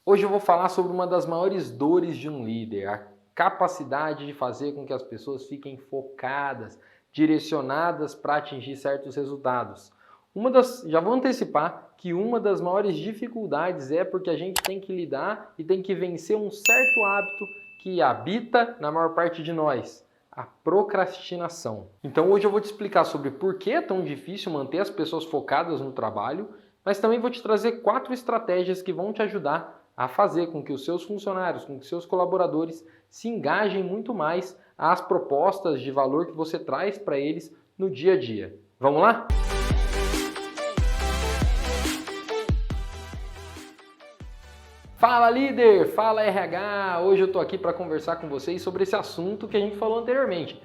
Hoje eu vou falar sobre uma das maiores dores de um líder, a capacidade de fazer com que as pessoas fiquem focadas, direcionadas para atingir certos resultados. Já vou antecipar que uma das maiores dificuldades é porque a gente tem que lidar e tem que vencer um certo hábito que habita na maior parte de nós, a procrastinação. Então hoje eu vou te explicar sobre por que é tão difícil manter as pessoas focadas no trabalho, mas também vou te trazer 4 estratégias que vão te ajudar a fazer com que os seus funcionários, com que os seus colaboradores se engajem muito mais às propostas de valor que você traz para eles no dia a dia. Vamos lá? Fala líder, fala RH! Hoje eu estou aqui para conversar com vocês sobre esse assunto que a gente falou anteriormente,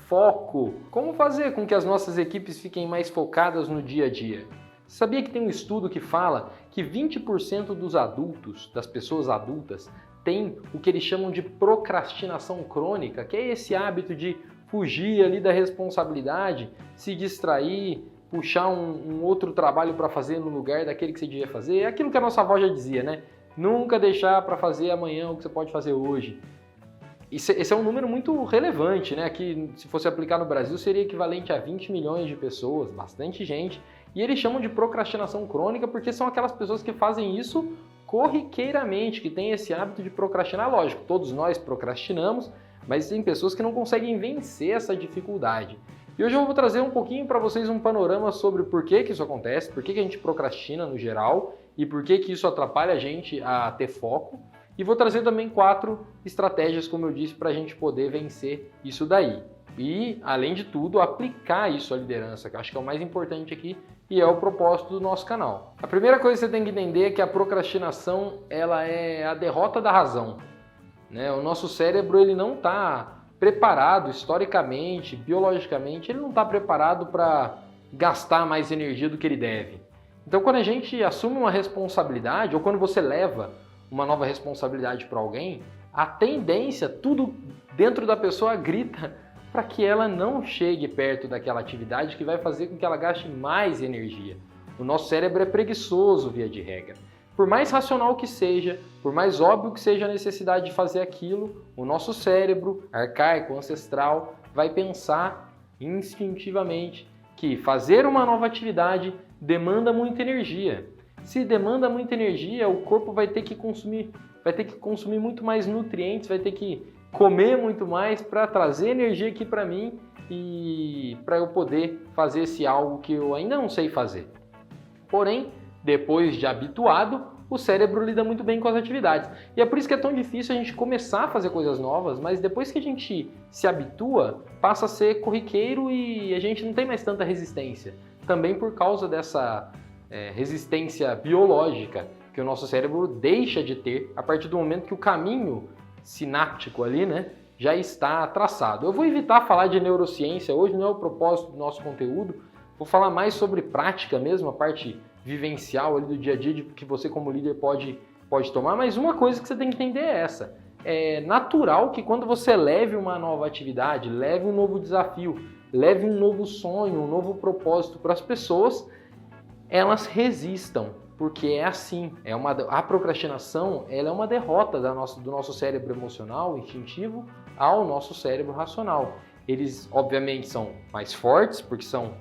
foco. Como fazer com que as nossas equipes fiquem mais focadas no dia a dia? Sabia que tem um estudo que fala que 20% dos adultos, das pessoas adultas, tem o que eles chamam de procrastinação crônica, que é esse hábito de fugir ali da responsabilidade, se distrair, puxar um outro trabalho para fazer no lugar daquele que você devia fazer. É aquilo que a nossa avó já dizia, né? Nunca deixar para fazer amanhã o que você pode fazer hoje. Esse é um número muito relevante, né? Que se fosse aplicar no Brasil seria equivalente a 20 milhões de pessoas, bastante gente. E eles chamam de procrastinação crônica porque são aquelas pessoas que fazem isso corriqueiramente, que têm esse hábito de procrastinar. Lógico, todos nós procrastinamos, mas tem pessoas que não conseguem vencer essa dificuldade. E hoje eu vou trazer um pouquinho para vocês um panorama sobre por que isso acontece, por que a gente procrastina no geral e por que isso atrapalha a gente a ter foco. E vou trazer também 4 estratégias, como eu disse, para a gente poder vencer isso daí. E, além de tudo, aplicar isso à liderança, que eu acho que é o mais importante aqui e é o propósito do nosso canal. A primeira coisa que você tem que entender é que a procrastinação ela é a derrota da razão, né? O nosso cérebro ele não está preparado historicamente, biologicamente, ele não está preparado para gastar mais energia do que ele deve. Então, quando a gente assume uma responsabilidade ou quando você leva uma nova responsabilidade para alguém, a tendência, tudo dentro da pessoa grita para que ela não chegue perto daquela atividade que vai fazer com que ela gaste mais energia. O nosso cérebro é preguiçoso, via de regra. Por mais racional que seja, por mais óbvio que seja a necessidade de fazer aquilo, o nosso cérebro, arcaico, ancestral, vai pensar instintivamente que fazer uma nova atividade demanda muita energia. Se demanda muita energia, o corpo vai ter que consumir muito mais nutrientes, vai ter que comer muito mais para trazer energia aqui para mim e para eu poder fazer esse algo que eu ainda não sei fazer. Porém, depois de habituado, o cérebro lida muito bem com as atividades. E é por isso que é tão difícil a gente começar a fazer coisas novas, mas depois que a gente se habitua, passa a ser corriqueiro e a gente não tem mais tanta resistência. Também por causa dessa resistência biológica que o nosso cérebro deixa de ter a partir do momento que o caminho sináptico ali, né, já está traçado. Eu vou evitar falar de neurociência, hoje não é o propósito do nosso conteúdo, vou falar mais sobre prática mesmo, a parte vivencial ali do dia a dia que você como líder pode tomar, mas uma coisa que você tem que entender é essa. É natural que quando você leve uma nova atividade, leve um novo desafio, leve um novo sonho, um novo propósito para as pessoas, elas resistam, porque é assim, a procrastinação ela é uma derrota do nosso cérebro emocional, instintivo, ao nosso cérebro racional. Eles, obviamente, são mais fortes, porque são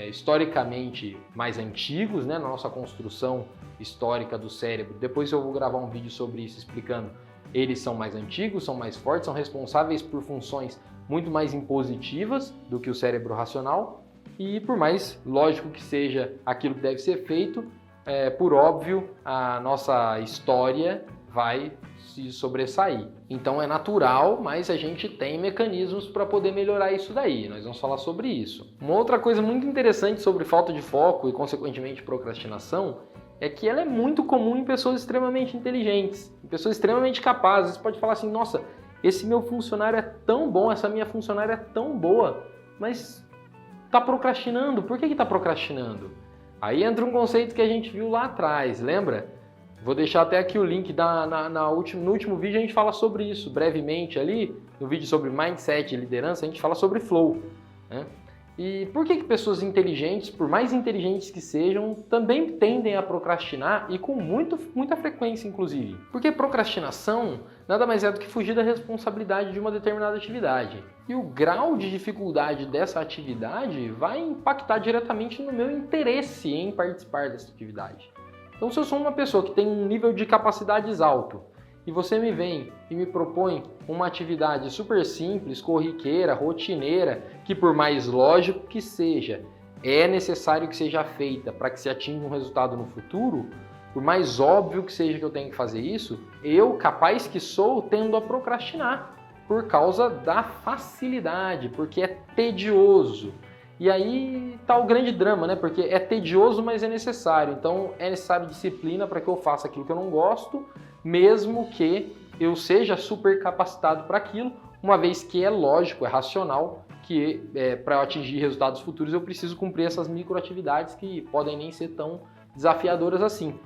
historicamente mais antigos, né, na nossa construção histórica do cérebro. Depois eu vou gravar um vídeo sobre isso explicando. Eles são mais antigos, são mais fortes, são responsáveis por funções muito mais impositivas do que o cérebro racional, e por mais lógico que seja aquilo que deve ser feito, por óbvio, a nossa história vai se sobressair. Então é natural, mas a gente tem mecanismos para poder melhorar isso daí. Nós vamos falar sobre isso. Uma outra coisa muito interessante sobre falta de foco e, consequentemente, procrastinação é que ela é muito comum em pessoas extremamente inteligentes, em pessoas extremamente capazes. Você pode falar assim, nossa, esse meu funcionário é tão bom, essa minha funcionária é tão boa, mas está procrastinando. Por que está procrastinando? Aí entra um conceito que a gente viu lá atrás, lembra? Vou deixar até aqui o link no último vídeo a gente fala sobre isso brevemente ali, no vídeo sobre mindset e liderança a gente fala sobre flow, né? E por que pessoas inteligentes, por mais inteligentes que sejam, também tendem a procrastinar e com muita frequência, inclusive? Porque procrastinação nada mais é do que fugir da responsabilidade de uma determinada atividade. E o grau de dificuldade dessa atividade vai impactar diretamente no meu interesse em participar dessa atividade. Então, se eu sou uma pessoa que tem um nível de capacidades alto, e você me vem e me propõe uma atividade super simples, corriqueira, rotineira, que por mais lógico que seja, é necessário que seja feita para que se atinja um resultado no futuro, por mais óbvio que seja que eu tenho que fazer isso, eu, capaz que sou, tendo a procrastinar por causa da facilidade, porque é tedioso. E aí está o grande drama, né? Porque é tedioso, mas é necessário. Então é necessário disciplina para que eu faça aquilo que eu não gosto, mesmo que eu seja super capacitado para aquilo, uma vez que é lógico, é racional, que para eu atingir resultados futuros eu preciso cumprir essas microatividades que podem nem ser tão desafiadoras assim.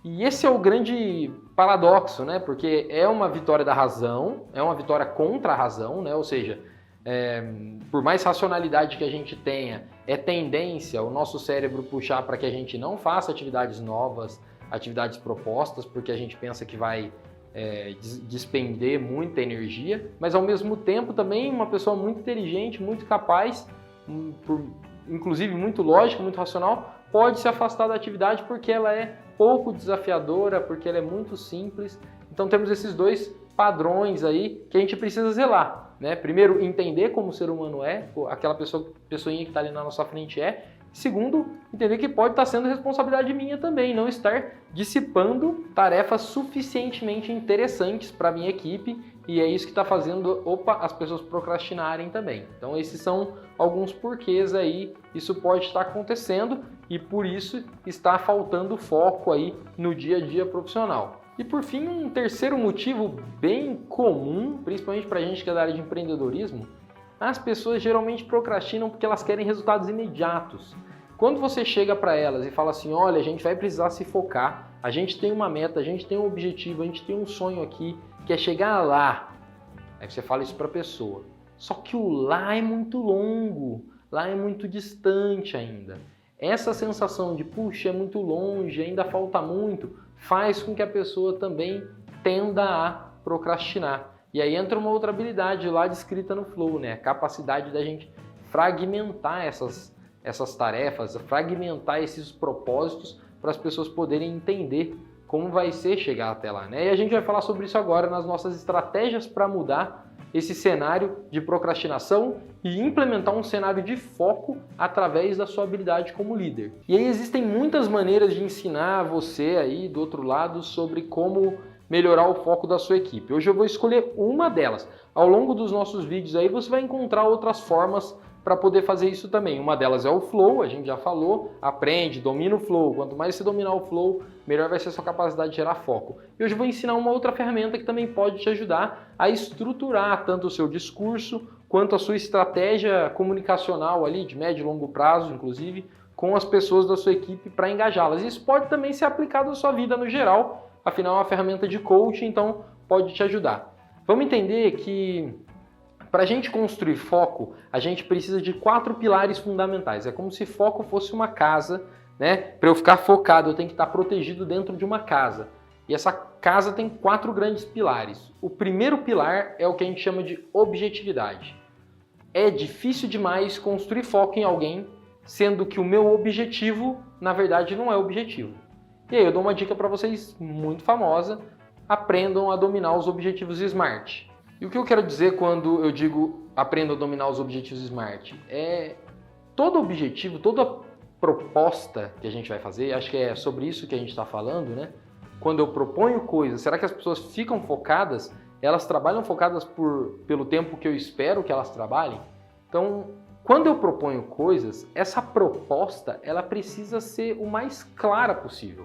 E esse é o grande paradoxo, né? Porque é uma vitória da razão, é uma vitória contra a razão, né? Ou seja, por mais racionalidade que a gente tenha, é tendência o nosso cérebro puxar para que a gente não faça atividades novas, atividades propostas, porque a gente pensa que vai despender muita energia, mas ao mesmo tempo também uma pessoa muito inteligente, muito capaz, inclusive muito lógica, muito racional, pode se afastar da atividade porque ela é pouco desafiadora, porque ela é muito simples. Então temos esses dois padrões aí que a gente precisa zelar, né? Primeiro, entender como o ser humano é, aquela pessoinha que está ali na nossa frente é. Segundo, entender que pode estar sendo responsabilidade minha também, não estar dissipando tarefas suficientemente interessantes para a minha equipe, e é isso que está fazendo as pessoas procrastinarem também. Então esses são alguns porquês aí, isso pode estar acontecendo e por isso está faltando foco aí no dia a dia profissional. E por fim, um terceiro motivo bem comum, principalmente para a gente que é da área de empreendedorismo, as pessoas geralmente procrastinam porque elas querem resultados imediatos. Quando você chega para elas e fala assim, olha, a gente vai precisar se focar, a gente tem uma meta, a gente tem um objetivo, a gente tem um sonho aqui, que é chegar lá. Aí você fala isso para a pessoa. Só que o lá é muito longo, lá é muito distante ainda. Essa sensação de, puxa, é muito longe, ainda falta muito, faz com que a pessoa também tenda a procrastinar. E aí entra uma outra habilidade lá descrita no Flow, né? A capacidade da gente fragmentar essas tarefas, fragmentar esses propósitos para as pessoas poderem entender como vai ser chegar até lá, né? E a gente vai falar sobre isso agora nas nossas estratégias para mudar esse cenário de procrastinação e implementar um cenário de foco através da sua habilidade como líder. E aí existem muitas maneiras de ensinar você aí do outro lado sobre como melhorar o foco da sua equipe. Hoje eu vou escolher uma delas. Ao longo dos nossos vídeos aí você vai encontrar outras formas para poder fazer isso também. Uma delas é o Flow, a gente já falou, aprende, domina o Flow. Quanto mais você dominar o Flow, melhor vai ser a sua capacidade de gerar foco. E hoje eu vou ensinar uma outra ferramenta que também pode te ajudar a estruturar tanto o seu discurso quanto a sua estratégia comunicacional ali, de médio e longo prazo, inclusive, com as pessoas da sua equipe para engajá-las. Isso pode também ser aplicado na sua vida no geral, afinal é uma ferramenta de coaching, então pode te ajudar. Vamos entender que para a gente construir foco, a gente precisa de 4 pilares fundamentais. É como se foco fosse uma casa, né? Para eu ficar focado, eu tenho que estar protegido dentro de uma casa. E essa casa tem 4 grandes pilares. O primeiro pilar é o que a gente chama de objetividade. É difícil demais construir foco em alguém, sendo que o meu objetivo, na verdade, não é objetivo. E aí eu dou uma dica para vocês muito famosa: aprendam a dominar os objetivos SMART. E o que eu quero dizer quando eu digo aprenda a dominar os objetivos SMART? Todo objetivo, toda proposta que a gente vai fazer, acho que é sobre isso que a gente está falando, né? Quando eu proponho coisas, será que as pessoas ficam focadas? Elas trabalham focadas pelo tempo que eu espero que elas trabalhem? Então, quando eu proponho coisas, essa proposta ela precisa ser o mais clara possível.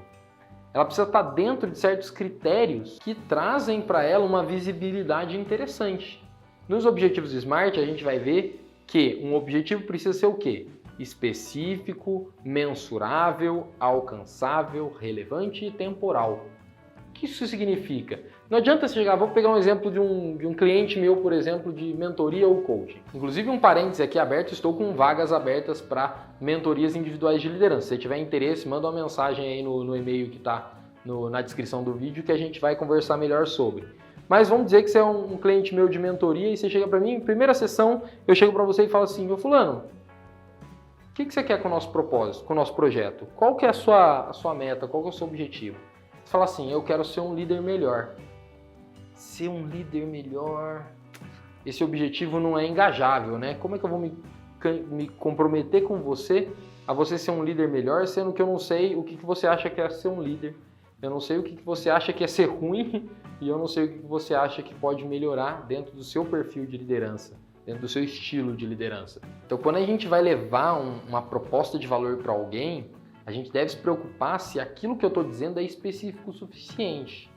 Ela precisa estar dentro de certos critérios que trazem para ela uma visibilidade interessante. Nos objetivos SMART, a gente vai ver que um objetivo precisa ser o quê? Específico, mensurável, alcançável, relevante e temporal. que isso significa? Não adianta você chegar, vou pegar um exemplo de um cliente meu, por exemplo, de mentoria ou coaching. Inclusive um parênteses aqui aberto, estou com vagas abertas para mentorias individuais de liderança. Se você tiver interesse, manda uma mensagem aí no e-mail que está na descrição do vídeo que a gente vai conversar melhor sobre. Mas vamos dizer que você é um cliente meu de mentoria e você chega para mim, primeira sessão, eu chego para você e falo assim, meu fulano, o que você quer com o nosso propósito, com o nosso projeto? Qual que é a sua meta, qual que é o seu objetivo? Você fala assim, eu quero ser um líder melhor. Ser um líder melhor... Esse objetivo não é engajável, né? Como é que eu vou me comprometer com você a você ser um líder melhor, sendo que eu não sei o que você acha que é ser um líder? Eu não sei o que você acha que é ser ruim e eu não sei o que você acha que pode melhorar dentro do seu perfil de liderança, dentro do seu estilo de liderança. Então, quando a gente vai levar uma proposta de valor para alguém, a gente deve se preocupar se aquilo que eu estou dizendo é específico o suficiente.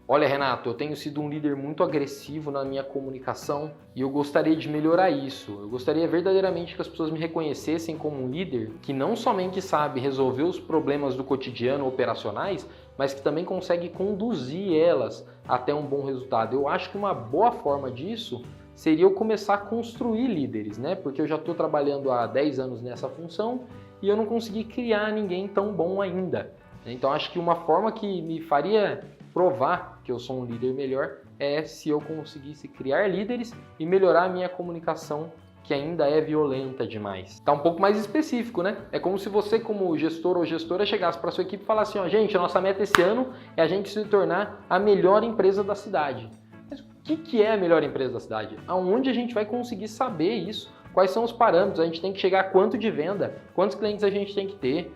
Olha, Renato, eu tenho sido um líder muito agressivo na minha comunicação e eu gostaria de melhorar isso. Eu gostaria verdadeiramente que as pessoas me reconhecessem como um líder que não somente sabe resolver os problemas do cotidiano operacionais, mas que também consegue conduzir elas até um bom resultado. Eu acho que uma boa forma disso seria eu começar a construir líderes, né? Porque eu já estou trabalhando há 10 anos nessa função e eu não consegui criar ninguém tão bom ainda. Então acho que uma forma que me faria provar que eu sou um líder melhor é se eu conseguisse criar líderes e melhorar a minha comunicação, que ainda é violenta demais. Tá um pouco mais específico, né? É como se você, como gestor ou gestora, chegasse para sua equipe e falasse assim, ó, gente, a nossa meta esse ano é a gente se tornar a melhor empresa da cidade. Mas o que é a melhor empresa da cidade? Aonde a gente vai conseguir saber isso? Quais são os parâmetros? A gente tem que chegar a quanto de venda? Quantos clientes a gente tem que ter?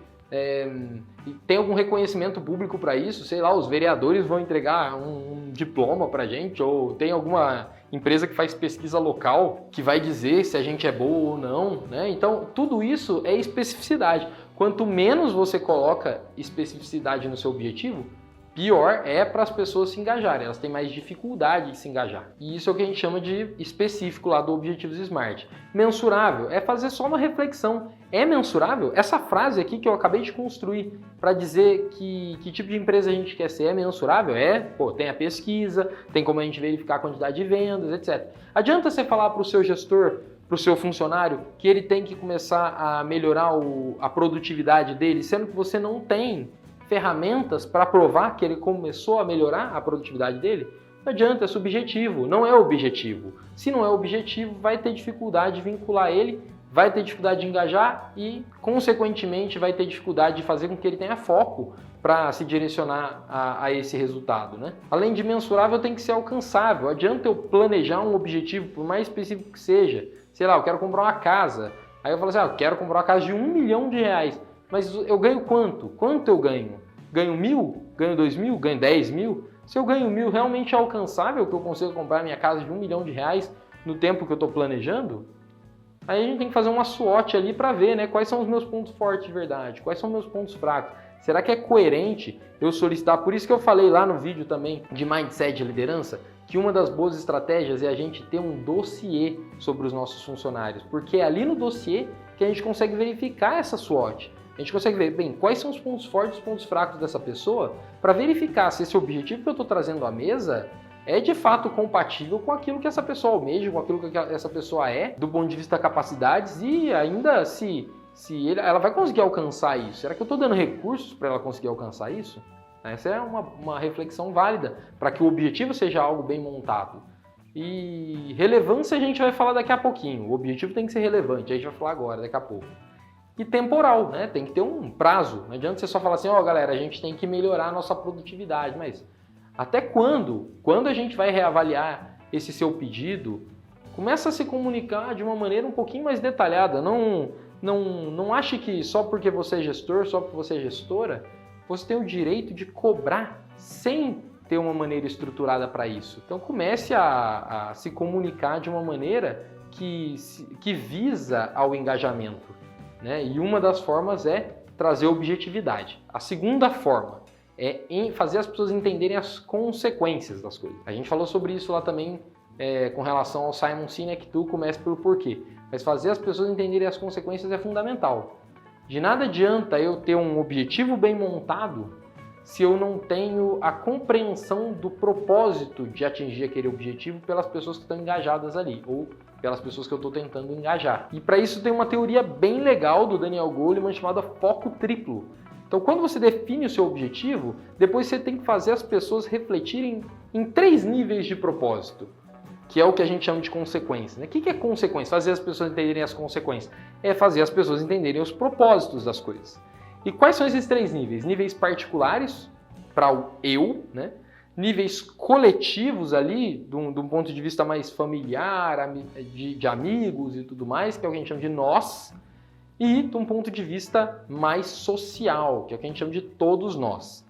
Tem algum reconhecimento público para isso? Sei lá, os vereadores vão entregar um diploma para a gente? Ou tem alguma empresa que faz pesquisa local que vai dizer se a gente é boa ou não, né? Então, tudo isso é especificidade. Quanto menos você coloca especificidade no seu objetivo, pior é para as pessoas se engajarem, elas têm mais dificuldade de se engajar. E isso é o que a gente chama de específico lá do Objetivos SMART. Mensurável é fazer só uma reflexão. É mensurável? Essa frase aqui que eu acabei de construir para dizer que tipo de empresa a gente quer ser é mensurável? Tem a pesquisa, tem como a gente verificar a quantidade de vendas, etc. Adianta você falar para o seu gestor, para o seu funcionário, que ele tem que começar a melhorar a produtividade dele, sendo que você não tem ferramentas para provar que ele começou a melhorar a produtividade dele? Não adianta, é subjetivo, não é objetivo. Se não é objetivo, vai ter dificuldade de vincular ele, vai ter dificuldade de engajar e, consequentemente, vai ter dificuldade de fazer com que ele tenha foco para se direcionar a esse resultado, né? Além de mensurável, tem que ser alcançável. Adianta eu planejar um objetivo, por mais específico que seja. Sei lá, eu quero comprar uma casa. Aí eu falo assim, eu quero comprar uma casa de R$1 milhão. Mas eu ganho quanto? Quanto eu ganho? Ganho 1.000? Ganho 2.000? Ganho 10.000? Se eu ganho 1.000, realmente é alcançável que eu consiga comprar minha casa de R$1 milhão no tempo que eu estou planejando? Aí a gente tem que fazer uma SWOT ali para ver, né, quais são os meus pontos fortes de verdade, quais são os meus pontos fracos. Será que é coerente eu solicitar? Por isso que eu falei lá no vídeo também de Mindset de Liderança, que uma das boas estratégias é a gente ter um dossiê sobre os nossos funcionários, porque é ali no dossiê que a gente consegue verificar essa SWOT. A gente consegue ver, bem, quais são os pontos fortes e os pontos fracos dessa pessoa para verificar se esse objetivo que eu estou trazendo à mesa é de fato compatível com aquilo que essa pessoa almeja, com aquilo que essa pessoa é, do ponto de vista capacidades e ainda ela vai conseguir alcançar isso. Será que eu estou dando recursos para ela conseguir alcançar isso? Essa é uma reflexão válida para que o objetivo seja algo bem montado. E relevância a gente vai falar daqui a pouquinho. O objetivo tem que ser relevante, a gente vai falar agora, daqui a pouco. E temporal, né? Tem que ter um prazo. Não adianta você só falar assim, galera, a gente tem que melhorar a nossa produtividade, mas até quando? Quando a gente vai reavaliar esse seu pedido? Começa a se comunicar de uma maneira um pouquinho mais detalhada. Não ache que só porque você é gestor, só porque você é gestora, você tem o direito de cobrar sem ter uma maneira estruturada para isso. Então comece a se comunicar de uma maneira que visa ao engajamento, né? E uma das formas é trazer objetividade. A segunda forma é fazer as pessoas entenderem as consequências das coisas. A gente falou sobre isso lá também com relação ao Simon Sinek, tu começa pelo porquê. Mas fazer as pessoas entenderem as consequências é fundamental. De nada adianta eu ter um objetivo bem montado se eu não tenho a compreensão do propósito de atingir aquele objetivo pelas pessoas que estão engajadas ali, ou pelas pessoas que eu estou tentando engajar. E para isso tem uma teoria bem legal do Daniel Goleman chamada foco triplo. Então, quando você define o seu objetivo, depois você tem que fazer as pessoas refletirem em 3 níveis de propósito, que é o que a gente chama de consequência. O que é consequência? Fazer as pessoas entenderem as consequências. É fazer as pessoas entenderem os propósitos das coisas. E quais são esses 3 níveis? Níveis particulares, para o eu, né? Níveis coletivos ali, de um ponto de vista mais familiar, de amigos e tudo mais, que é o que a gente chama de nós, e de um ponto de vista mais social, que é o que a gente chama de todos nós.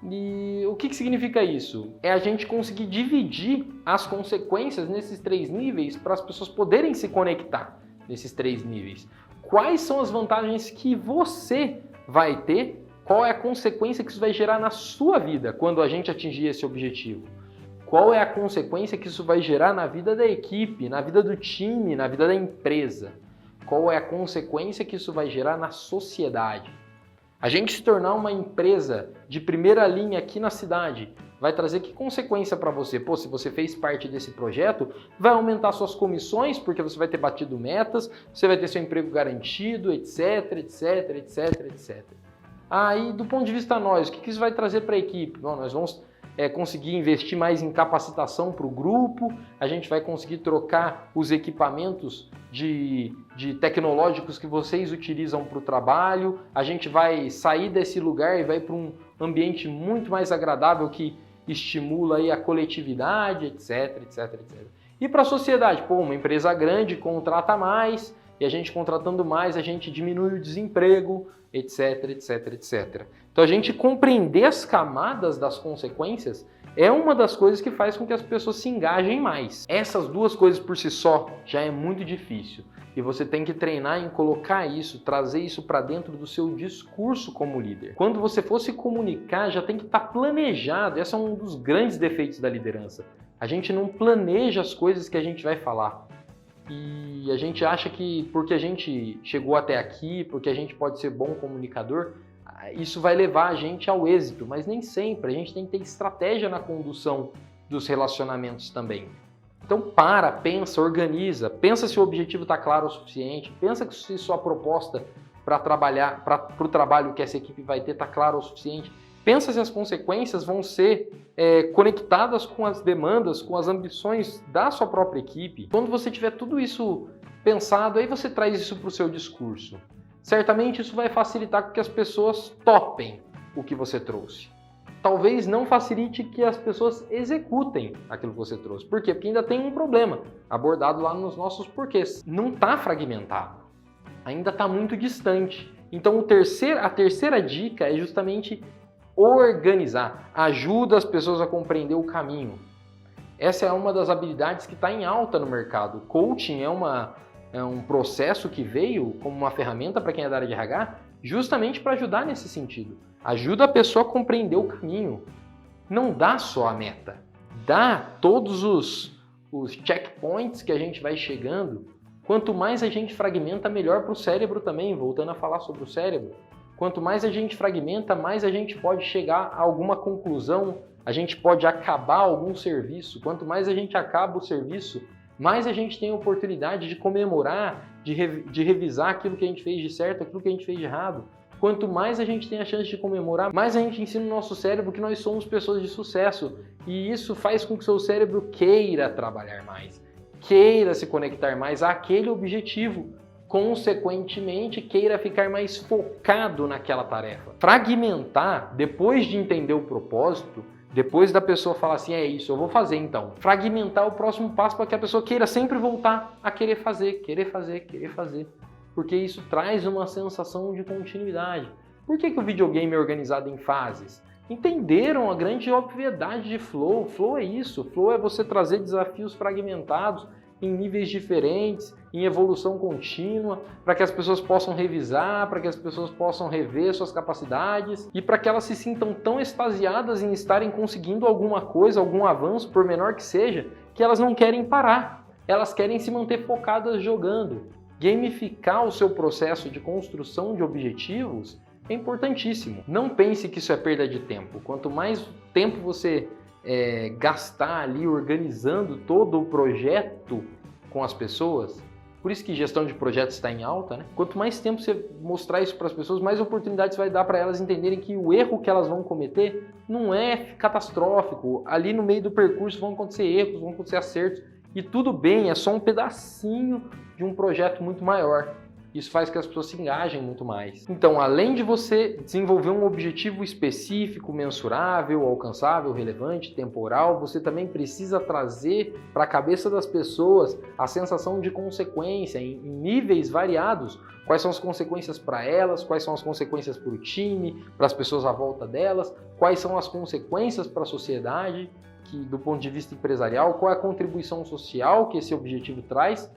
E o que significa isso? É a gente conseguir dividir as consequências nesses 3 níveis para as pessoas poderem se conectar nesses 3 níveis. Quais são as vantagens que você vai ter? Qual é a consequência que isso vai gerar na sua vida quando a gente atingir esse objetivo? Qual é a consequência que isso vai gerar na vida da equipe, na vida do time, na vida da empresa? Qual é a consequência que isso vai gerar na sociedade? A gente se tornar uma empresa de primeira linha aqui na cidade vai trazer que consequência para você? Pô, se você fez parte desse projeto, vai aumentar suas comissões, porque você vai ter batido metas, você vai ter seu emprego garantido, etc, etc, etc, etc. Aí, do ponto de vista nós, o que isso vai trazer para a equipe? Bom, nós vamos conseguir investir mais em capacitação para o grupo, a gente vai conseguir trocar os equipamentos de tecnológicos que vocês utilizam para o trabalho, a gente vai sair desse lugar e vai para um ambiente muito mais agradável que estimula aí a coletividade, etc, etc, etc. E para a sociedade, pô, uma empresa grande contrata mais, e a gente contratando mais, a gente diminui o desemprego, etc, etc, etc. Então a gente compreender as camadas das consequências é uma das coisas que faz com que as pessoas se engajem mais. Essas 2 coisas por si só já é muito difícil. E você tem que treinar em colocar isso, trazer isso para dentro do seu discurso como líder. Quando você for se comunicar, já tem que estar planejado. Esse é um dos grandes defeitos da liderança. A gente não planeja as coisas que a gente vai falar. E a gente acha que porque a gente chegou até aqui, porque a gente pode ser bom comunicador, isso vai levar a gente ao êxito, mas nem sempre. A gente tem que ter estratégia na condução dos relacionamentos também. Então pensa, organiza, pensa se o objetivo está claro o suficiente, pensa se sua proposta para o trabalho que essa equipe vai ter está clara o suficiente. Pensa se as consequências vão ser conectadas com as demandas, com as ambições da sua própria equipe. Quando você tiver tudo isso pensado, aí você traz isso para o seu discurso. Certamente isso vai facilitar com que as pessoas topem o que você trouxe. Talvez não facilite que as pessoas executem aquilo que você trouxe. Por quê? Porque ainda tem um problema abordado lá nos nossos porquês. Não está fragmentado. Ainda está muito distante. Então a terceira dica é justamente organizar. Ajuda as pessoas a compreender o caminho. Essa é uma das habilidades que está em alta no mercado. Coaching é um processo que veio como uma ferramenta para quem é da área de RH, justamente para ajudar nesse sentido. Ajuda a pessoa a compreender o caminho. Não dá só a meta. Dá todos os checkpoints que a gente vai chegando. Quanto mais a gente fragmenta, melhor para o cérebro também. Voltando a falar sobre o cérebro. Quanto mais a gente fragmenta, mais a gente pode chegar a alguma conclusão, a gente pode acabar algum serviço. Quanto mais a gente acaba o serviço, mais a gente tem a oportunidade de comemorar, de revisar aquilo que a gente fez de certo, aquilo que a gente fez de errado. Quanto mais a gente tem a chance de comemorar, mais a gente ensina o nosso cérebro que nós somos pessoas de sucesso. E isso faz com que o seu cérebro queira trabalhar mais, queira se conectar mais àquele objetivo. Consequentemente, queira ficar mais focado naquela tarefa. Fragmentar, depois de entender o propósito, depois da pessoa falar assim, é isso, eu vou fazer então. Fragmentar o próximo passo para que a pessoa queira sempre voltar a querer fazer, querer fazer, querer fazer. Porque isso traz uma sensação de continuidade. Por que o videogame é organizado em fases? Entenderam a grande obviedade de Flow. Flow é isso. Flow é você trazer desafios fragmentados em níveis diferentes, em evolução contínua, para que as pessoas possam revisar, para que as pessoas possam rever suas capacidades e para que elas se sintam tão extasiadas em estarem conseguindo alguma coisa, algum avanço, por menor que seja, que elas não querem parar. Elas querem se manter focadas jogando. Gamificar o seu processo de construção de objetivos é importantíssimo. Não pense que isso é perda de tempo. Quanto mais tempo você gastar ali organizando todo o projeto com as pessoas, por isso que gestão de projetos está em alta, né? Quanto mais tempo você mostrar isso para as pessoas, mais oportunidades vai dar para elas entenderem que o erro que elas vão cometer não é catastrófico. Ali no meio do percurso vão acontecer erros, vão acontecer acertos, e tudo bem, é só um pedacinho de um projeto muito maior. Isso faz que as pessoas se engajem muito mais. Então, além de você desenvolver um objetivo específico, mensurável, alcançável, relevante, temporal, você também precisa trazer para a cabeça das pessoas a sensação de consequência em níveis variados. Quais são as consequências para elas, quais são as consequências para o time, para as pessoas à volta delas, quais são as consequências para a sociedade, que do ponto de vista empresarial, qual é a contribuição social que esse objetivo traz.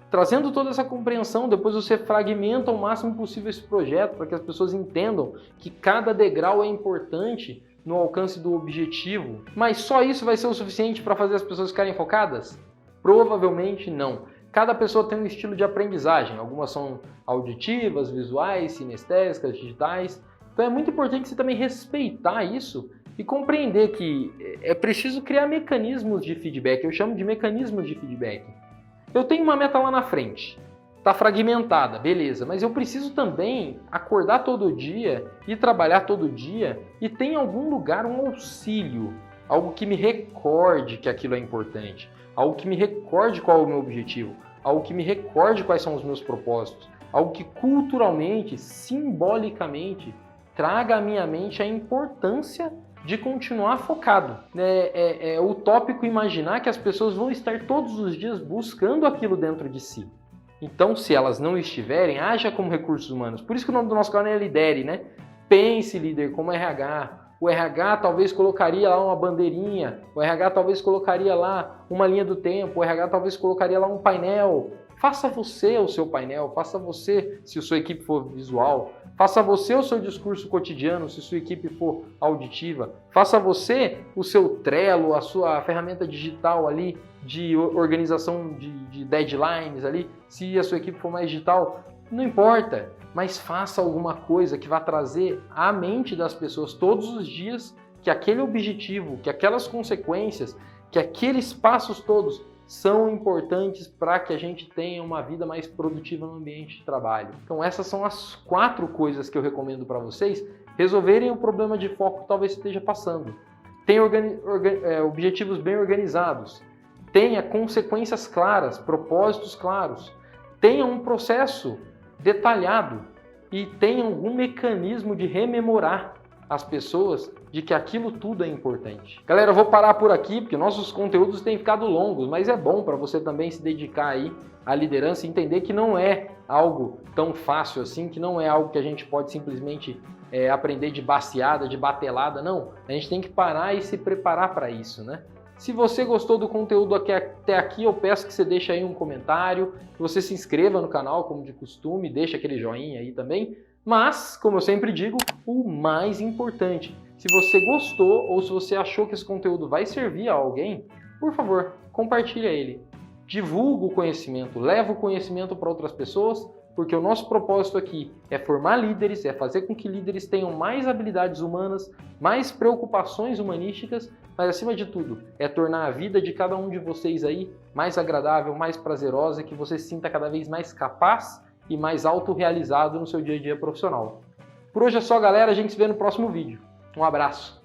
Trazendo toda essa compreensão, depois você fragmenta o máximo possível esse projeto para que as pessoas entendam que cada degrau é importante no alcance do objetivo. Mas só isso vai ser o suficiente para fazer as pessoas ficarem focadas? Provavelmente não. Cada pessoa tem um estilo de aprendizagem. Algumas são auditivas, visuais, sinestésicas, digitais. Então é muito importante você também respeitar isso e compreender que é preciso criar mecanismos de feedback. Eu chamo de mecanismos de feedback. Eu tenho uma meta lá na frente, está fragmentada, beleza, mas eu preciso também acordar todo dia e trabalhar todo dia e ter em algum lugar um auxílio, algo que me recorde que aquilo é importante, algo que me recorde qual é o meu objetivo, algo que me recorde quais são os meus propósitos, algo que culturalmente, simbolicamente, traga à minha mente a importância de continuar focado. É utópico imaginar que as pessoas vão estar todos os dias buscando aquilo dentro de si. Então, se elas não estiverem, haja como recursos humanos. Por isso que o nome do nosso canal é Lidere, né? Pense, líder, como RH. O RH talvez colocaria lá uma bandeirinha, o RH talvez colocaria lá uma linha do tempo, o RH talvez colocaria lá um painel. Faça você o seu painel, faça você se a sua equipe for visual, faça você o seu discurso cotidiano se a sua equipe for auditiva, faça você o seu Trello, a sua ferramenta digital ali de organização de deadlines ali, se a sua equipe for mais digital, não importa, mas faça alguma coisa que vá trazer à mente das pessoas todos os dias que aquele objetivo, que aquelas consequências, que aqueles passos todos são importantes para que a gente tenha uma vida mais produtiva no ambiente de trabalho. Então essas são as 4 coisas que eu recomendo para vocês resolverem o problema de foco que talvez esteja passando. Tenha objetivos bem organizados, tenha consequências claras, propósitos claros, tenha um processo detalhado e tenha algum mecanismo de rememorar as pessoas de que aquilo tudo é importante. Galera, eu vou parar por aqui porque nossos conteúdos têm ficado longos, mas é bom para você também se dedicar aí à liderança e entender que não é algo tão fácil assim, que não é algo que a gente pode simplesmente aprender de baseada, de batelada, não. A gente tem que parar e se preparar para isso, né? Se você gostou do conteúdo até aqui, eu peço que você deixe aí um comentário, que você se inscreva no canal, como de costume, deixa aquele joinha aí também. Mas, como eu sempre digo, o mais importante, se você gostou ou se você achou que esse conteúdo vai servir a alguém, por favor, compartilha ele. Divulga o conhecimento, leva o conhecimento para outras pessoas, porque o nosso propósito aqui é formar líderes, é fazer com que líderes tenham mais habilidades humanas, mais preocupações humanísticas, mas acima de tudo, é tornar a vida de cada um de vocês aí mais agradável, mais prazerosa, que você se sinta cada vez mais capaz e mais autorrealizado no seu dia a dia profissional. Por hoje é só, galera. A gente se vê no próximo vídeo. Um abraço!